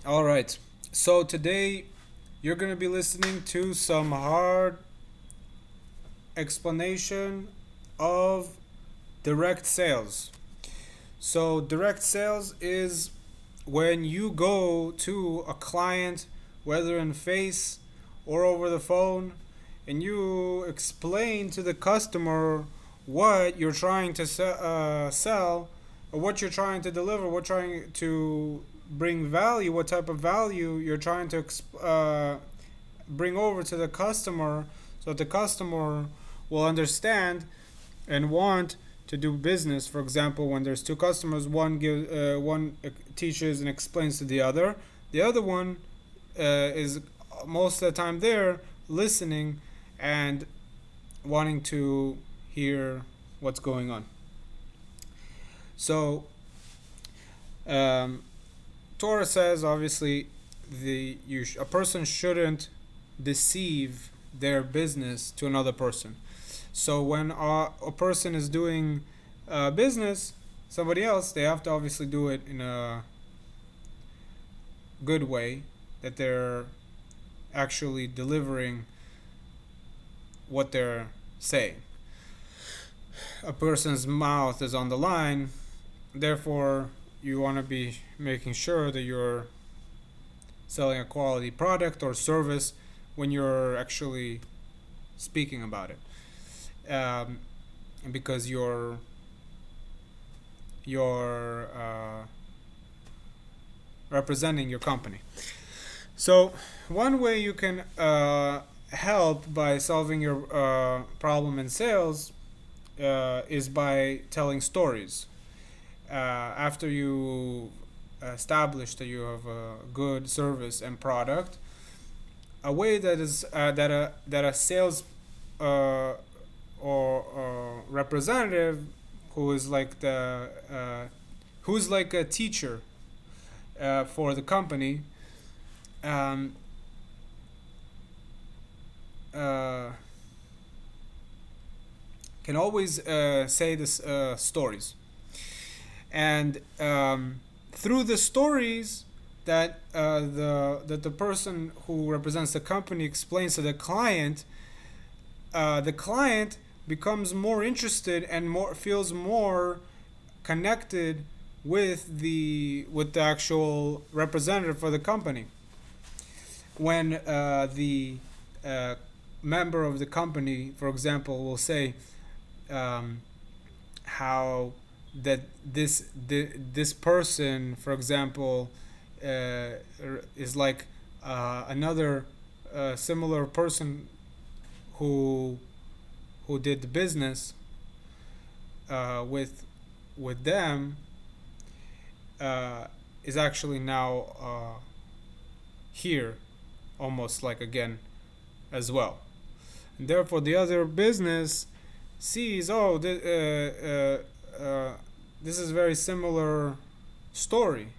All right. So today you're going to be listening to some hard explanation of direct sales. So direct sales is when you go to a client, whether in face or over the phone, and you explain to the customer what you're trying to sell, or what you're trying to deliver, what trying to bring value, what type of value you're trying to bring over to the customer, so that the customer will understand and want to do business. For example, when there's two customers, one teaches and explains to the other one is most of the time there listening and wanting to hear what's going on. So um, Torah says obviously a person shouldn't deceive their business to another person. So when a person is doing business, somebody else, they have to obviously do it in a good way, that they're actually delivering what they're saying. A person's mouth is on the line, therefore you want to be making sure that you're selling a quality product or service when you're actually speaking about it, because you're representing your company. So one way you can help by solving your problem in sales is by telling stories. After you establish that you have a good service and product, a way that is that a sales or representative who is like who's like a teacher for the company, um, uh, can always say this stories, and through the stories that the person who represents the company explains to the client becomes more interested and more feels more connected with the actual representative for the company. When the member of the company, for example, will say how that this person, for example, is like another similar person who did the business with them, is actually now here, almost like again as well. And therefore, the other business sees, this is very similar story,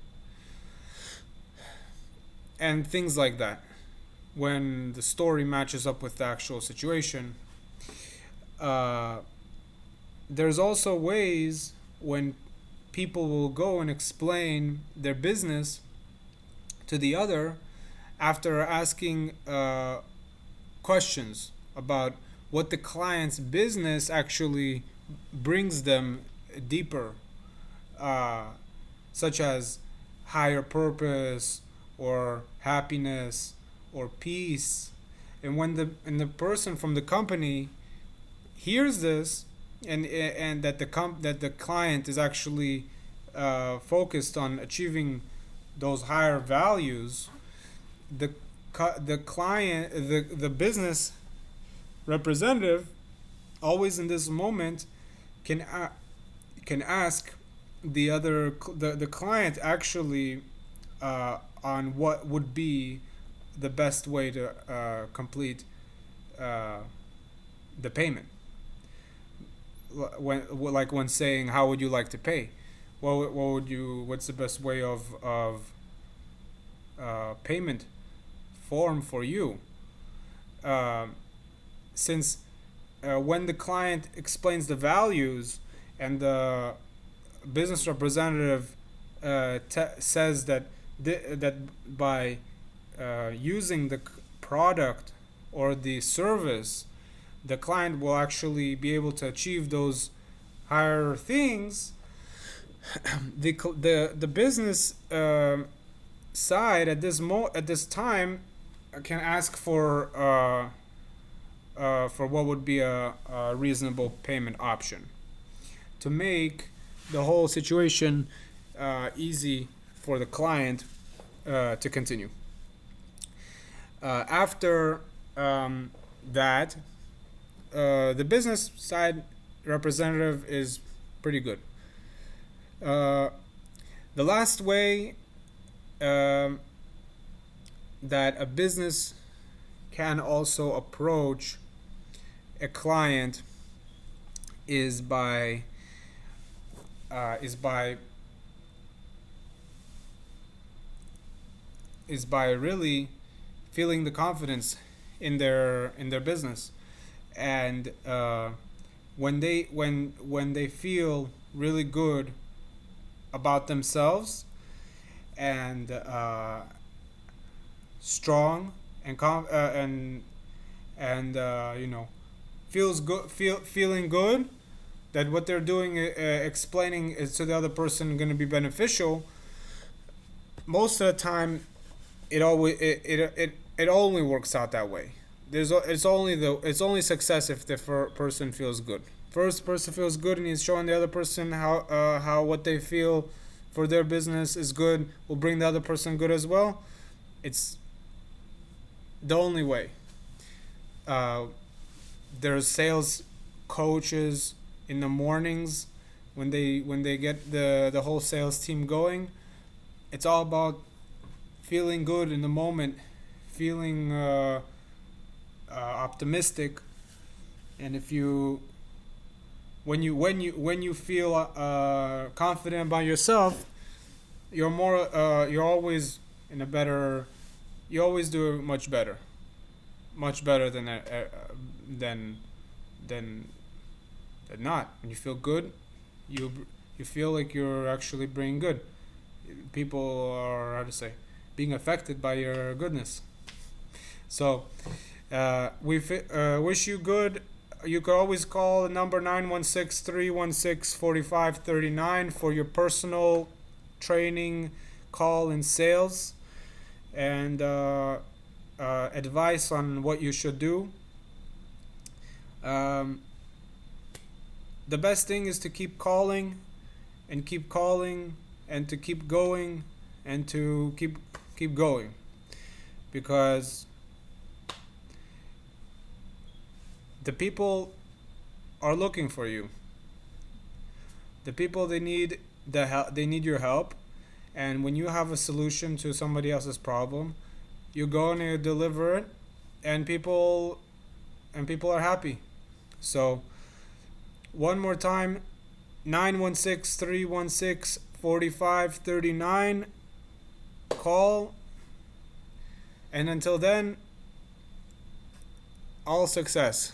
and things like that. When the story matches up with the actual situation, there's also ways when people will go and explain their business to the other after asking questions about what the client's business actually brings them deeper, such as higher purpose or happiness or peace. And when the person from the company hears this, and that the client is actually focused on achieving those higher values, the client, the business representative, always in this moment can ask the client actually on what would be the best way to complete the payment. When saying, how would you like to pay? What's the best way of payment form for you? Since when the client explains the values and the business representative says that that by using the product or the service, the client will actually be able to achieve those higher things. The business side at this time can ask for what would be a reasonable payment option to make the whole situation easy for the client to continue. After that, the business side representative is pretty good. The last way that a business can also approach a client is by is by is by really feeling the confidence in their business, and when they feel really good about themselves and strong and you know, feeling good that what they're doing, explaining is to the other person going to be beneficial. Most of the time it only works out that way. It's only success if the person feels good. First person feels good and he's showing the other person how what they feel for their business is good will bring the other person good as well. It's the only way. There's sales coaches in the mornings when they get the whole sales team going. It's all about feeling good in the moment, feeling optimistic, and if you when you feel confident about yourself, you're always in a better. You always do much better than than not. When you feel good, you feel like you're actually bringing good. People are, how to say, being affected by your goodness. So we wish you good. You could always call the number 916-316-4539 for your personal training call in sales and advice on what you should do. The best thing is to keep calling and keep calling and to keep going and to keep going, because the people are looking for you. The people, they need they need your help, and when you have a solution to somebody else's problem, you go and you deliver it, and people are happy. So one more time, 916-316-4539. Call, and until then, all success.